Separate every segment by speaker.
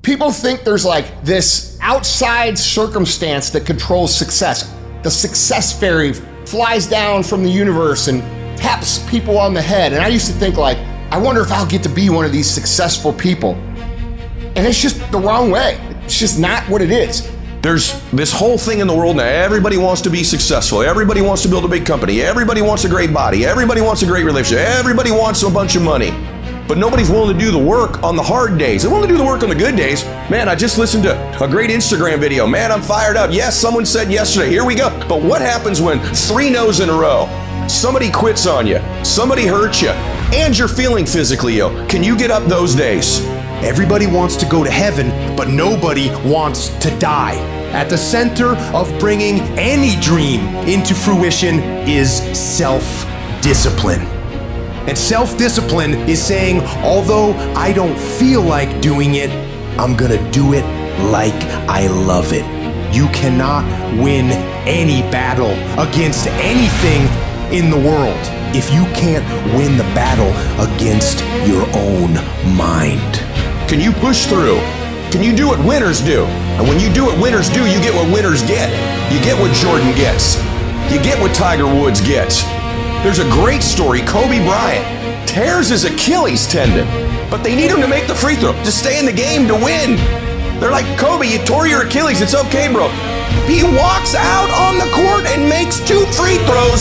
Speaker 1: People think there's like this outside circumstance that controls success. The success fairy flies down from the universe and taps people on the head. And I used to think like, I wonder if I'll get to be one of these successful people. And it's just the wrong way. It's just not what it is.
Speaker 2: There's this whole thing in the world now. Everybody wants to be successful. Everybody wants to build a big company. Everybody wants a great body. Everybody wants a great relationship. Everybody wants a bunch of money. But nobody's willing to do the work on the hard days. They're willing to do the work on the good days. Man, I just listened to a great Instagram video. Man, I'm fired up. Yes, someone said yesterday, here we go. But what happens when 3 no's in a row? Somebody quits on you. Somebody hurts you. And you're feeling physically ill. Can you get up those days?
Speaker 3: Everybody wants to go to heaven, but nobody wants to die. At the center of bringing any dream into fruition is self-discipline. And self-discipline is saying, although I don't feel like doing it, I'm gonna do it like I love it. You cannot win any battle against anything in the world if you can't win the battle against your own mind.
Speaker 2: Can you push through? Can you do what winners do? And when you do what winners do, you get what winners get. You get what Jordan gets. You get what Tiger Woods gets. There's a great story. Kobe Bryant tears his Achilles tendon, but they need him to make the free throw, to stay in the game, to win. They're like, Kobe, you tore your Achilles. It's okay, bro. He walks out on the court and makes 2 free throws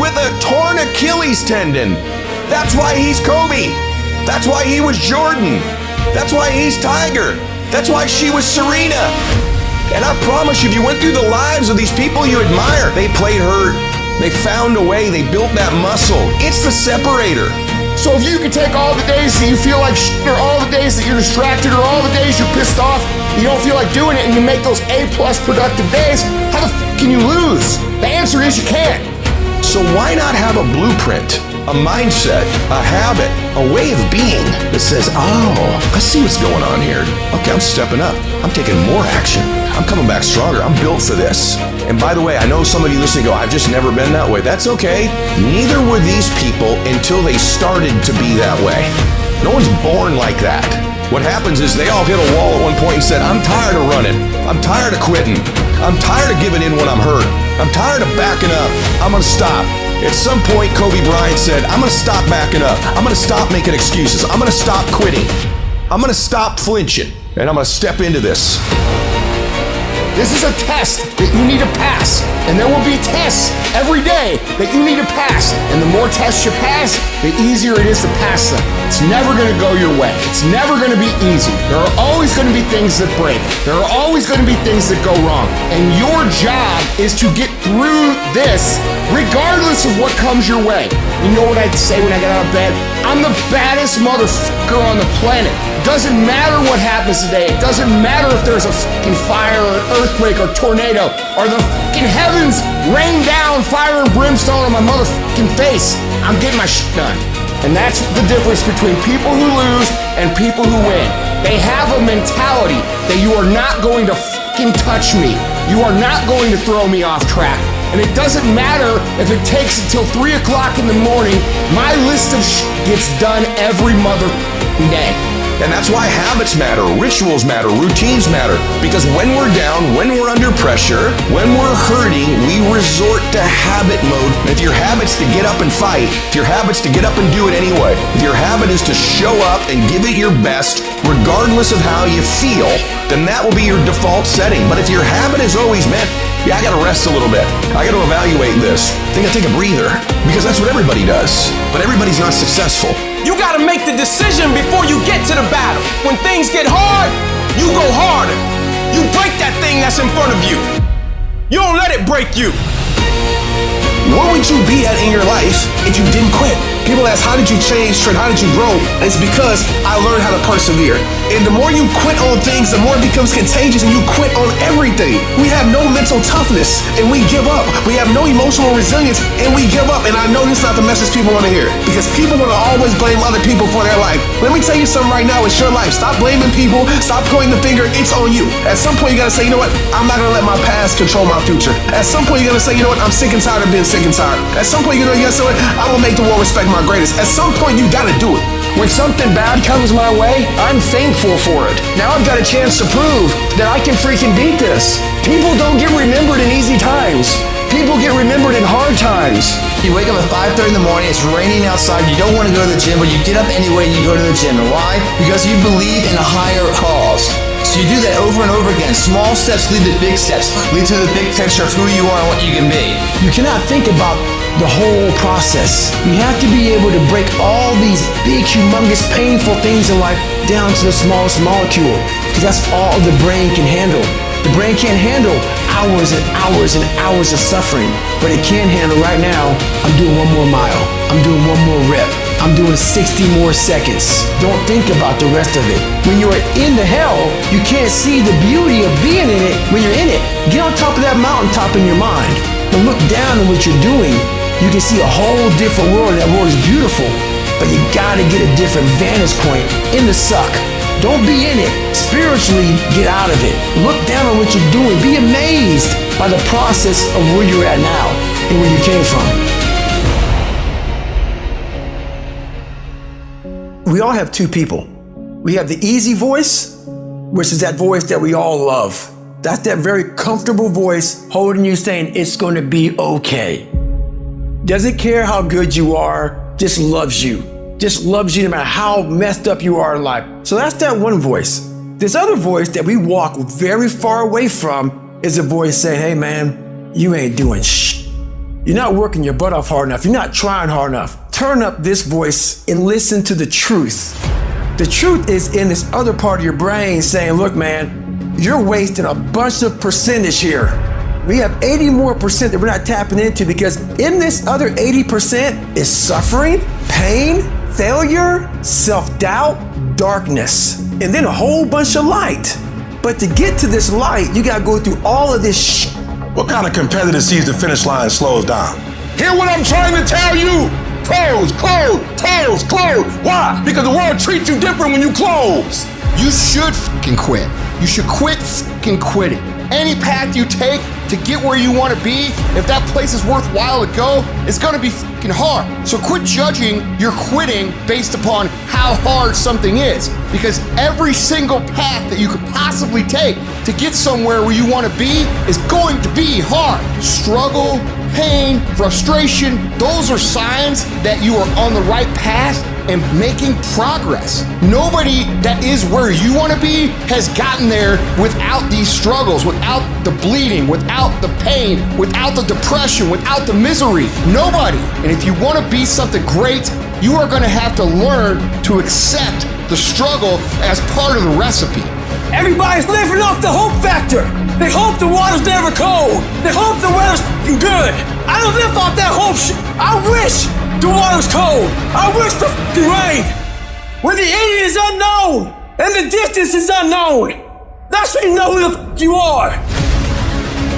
Speaker 2: with a torn Achilles tendon. That's why he's Kobe. That's why he was Jordan. That's why he's Tiger. That's why she was Serena. And I promise you, if you went through the lives of these people you admire, they played hurt. They found a way. They built that muscle. It's the separator.
Speaker 1: So if you can take all the days that you feel like shit, or all the days that you're distracted, or all the days you're pissed off, you don't feel like doing it, and you make those A+ productive days, how the can you lose? The answer is you can't.
Speaker 2: So why not have a blueprint, a mindset, a habit, a way of being that says, oh, I see what's going on here. Okay, I'm stepping up. I'm taking more action. I'm coming back stronger. I'm built for this. And by the way, I know some of you listening go, I've just never been that way. That's okay. Neither were these people until they started to be that way. No one's born like that. What happens is they all hit a wall at one point and said, I'm tired of running. I'm tired of quitting. I'm tired of giving in when I'm hurt. I'm tired of backing up. I'm gonna stop. At some point, Kobe Bryant said, I'm gonna stop backing up. I'm gonna stop making excuses. I'm gonna stop quitting. I'm gonna stop flinching. And I'm gonna step into this.
Speaker 1: This is a test that you need to pass. And there will be tests every day that you need to pass. And the more tests you pass, the easier it is to pass them. It's never gonna go your way. It's never gonna be easy. There are always gonna be things that break. There are always gonna be things that go wrong. And your job is to get through this regardless of what comes your way. You know what I'd say when I get out of bed? I'm the baddest motherfucker on the planet. It doesn't matter what happens today. It doesn't matter if there's a fucking fire or an earthquake or tornado or the fucking heavens rain down fire and brimstone on my motherfucking face. I'm getting my shit done. And that's the difference between people who lose and people who win. They have a mentality that you are not going to fucking touch me. You are not going to throw me off track. And it doesn't matter if it takes until 3 o'clock in the morning, my list of shit gets done every motherfucking day.
Speaker 2: And that's why habits matter, rituals matter, routines matter. Because when we're down, when we're under pressure, when we're hurting, we resort to habit mode. And if your habit's to get up and fight, if your habit's to get up and do it anyway, if your habit is to show up and give it your best, regardless of how you feel, then that will be your default setting. But if your habit is always, man, I gotta rest a little bit. I gotta evaluate this. I think I take a breather, because that's what everybody does. But everybody's not successful.
Speaker 4: You gotta make the decision before you get to the battle. When things get hard, you go harder. You break that thing that's in front of you. You don't let it break you.
Speaker 5: Where would you be at in your life if you didn't quit? People ask, how did you change, Trent? How did you grow? It's because I learned how to persevere. And the more you quit on things, the more it becomes contagious and you quit on everything. We have no mental toughness and we give up. We have no emotional resilience and we give up. And I know this is not the message people want to hear, because people want to always blame other people for their life. Let me tell you something right now, it's your life. Stop blaming people. Stop pointing the finger. It's on you. At some point, you got to say, you know what? I'm not going to let my past control my future. At some point, you got to say, you know what? I'm sick and tired of being sick and tired. At some point, you know, yes, I'm gonna make the world respect my greatness. At some point, you gotta do it.
Speaker 6: When something bad comes my way, I'm thankful for it. Now I've got a chance to prove that I can freaking beat this. People don't get remembered in easy times. People get remembered in hard times.
Speaker 7: You wake up at 5:30 in the morning, it's raining outside, you don't want to go to the gym, but you get up anyway and you go to the gym. And why? Because you believe in a higher cause. So you do that over and over again. Small steps lead to big steps, lead to the big picture of who you are and what you can be.
Speaker 6: You cannot think about the whole process. You have to be able to break all these big, humongous, painful things in life down to the smallest molecule, because that's all the brain can handle. The brain can't handle hours and hours and hours of suffering, but it can handle right now. I'm doing one more mile. I'm doing one more rep. I'm doing 60 more seconds. Don't think about the rest of it. When you're in the hell, you can't see the beauty of being in it when you're in it. Get on top of that mountaintop in your mind and look down at what you're doing. You can see a whole different world. That world is beautiful, but you gotta get a different vantage point in the suck. Don't be in it. Spiritually, get out of it. Look down on what you're doing. Be amazed by the process of where you're at now and where you came from. We all have two people. We have the easy voice, which is that voice that we all love. That's that very comfortable voice holding you saying it's going to be okay. Doesn't care how good you are, just loves you. Just loves you no matter how messed up you are in life. So that's that one voice. This other voice that we walk very far away from is a voice saying, hey man, you ain't doing shh. You're not working your butt off hard enough. You're not trying hard enough. Turn up this voice and listen to the truth. The truth is in this other part of your brain saying, look man, you're wasting a bunch of percentage here. We have 80 more percent that we're not tapping into, because in this other 80% is suffering, pain, failure, self-doubt, darkness, and then a whole bunch of light. But to get to this light, you gotta go through all of this shit.
Speaker 5: What kind of competitor sees the finish line and slows down?
Speaker 2: Hear what I'm trying to tell you? Close, close, close, close. Why? Because the world treats you different when you close.
Speaker 1: You should fucking quit. You should quit fucking quitting. Any path you take to get where you want to be, if that place is worthwhile to go, it's gonna be fucking hard. So quit judging your quitting based upon how hard something is, because every single path that you could possibly take to get somewhere where you want to be is going to be hard. Struggle, pain, frustration, those are signs that you are on the right path and making progress. Nobody that is where you want to be has gotten there without these struggles, without the bleeding, without the pain, without the depression, without the misery. Nobody. And if you want to be something great, you are going to have to learn to accept the struggle as part of the recipe.
Speaker 6: Everybody's living off the hope factor. They hope the water's never cold. They hope the weather's good. I don't live off that hope shit. I wish the water's cold. I wish the rain. When the end is unknown and the distance is unknown, that's when you know who the you are.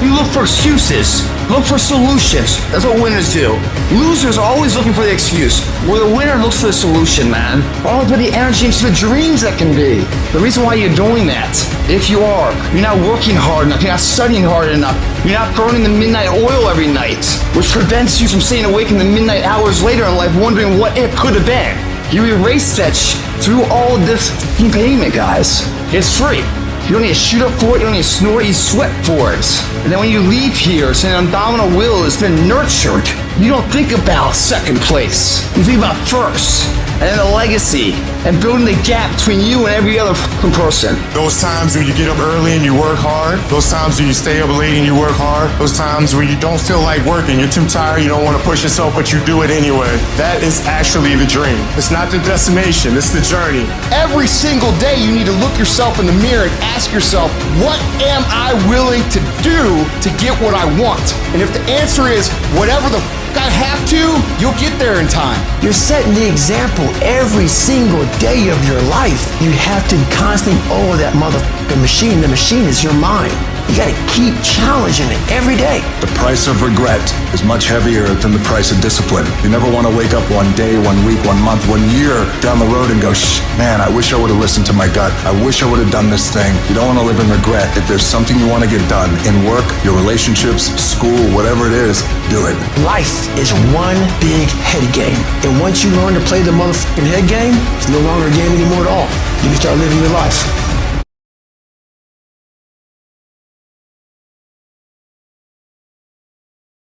Speaker 7: You look for excuses. Look for solutions. That's what winners do. Losers are always looking for the excuse, where the winner looks for the solution, man. Always put the energy into the dreams that can be. The reason why you're doing that, if you are, you're not working hard enough, you're not studying hard enough, you're not burning the midnight oil every night, which prevents you from staying awake in the midnight hours later in life wondering what it could have been. You erase that through all of this payment, guys. It's free. You don't need to shoot up for it, you don't need to snort, you sweat for it. And then when you leave here, it's an indomitable will that's been nurtured. You don't think about second place. You think about first, and then the legacy, and building the gap between you and every other person.
Speaker 8: Those times when you get up early and you work hard, those times when you stay up late and you work hard, those times when you don't feel like working, you're too tired, you don't want to push yourself, but you do it anyway. That is actually the dream. It's not the destination, it's the journey.
Speaker 1: Every single day you need to look yourself in the mirror and ask yourself, what am I willing to do to get what I want? And if the answer is whatever the I have to, you'll get there in time.
Speaker 6: You're setting the example every single day of your life. You have to constantly owe that motherfucking machine. The machine is your mind. You gotta keep challenging it every day.
Speaker 9: The price of regret is much heavier than the price of discipline. You never want to wake up one day, 1 week, 1 month, 1 year down the road and go, man, I wish I would have listened to my gut. I wish I would have done this thing. You don't want to live in regret. If there's something you want to get done in work, your relationships, school, whatever it is, do it.
Speaker 6: Life is one big head game. And once you learn to play the motherfucking head game, it's no longer a game anymore at all. You can start living your life.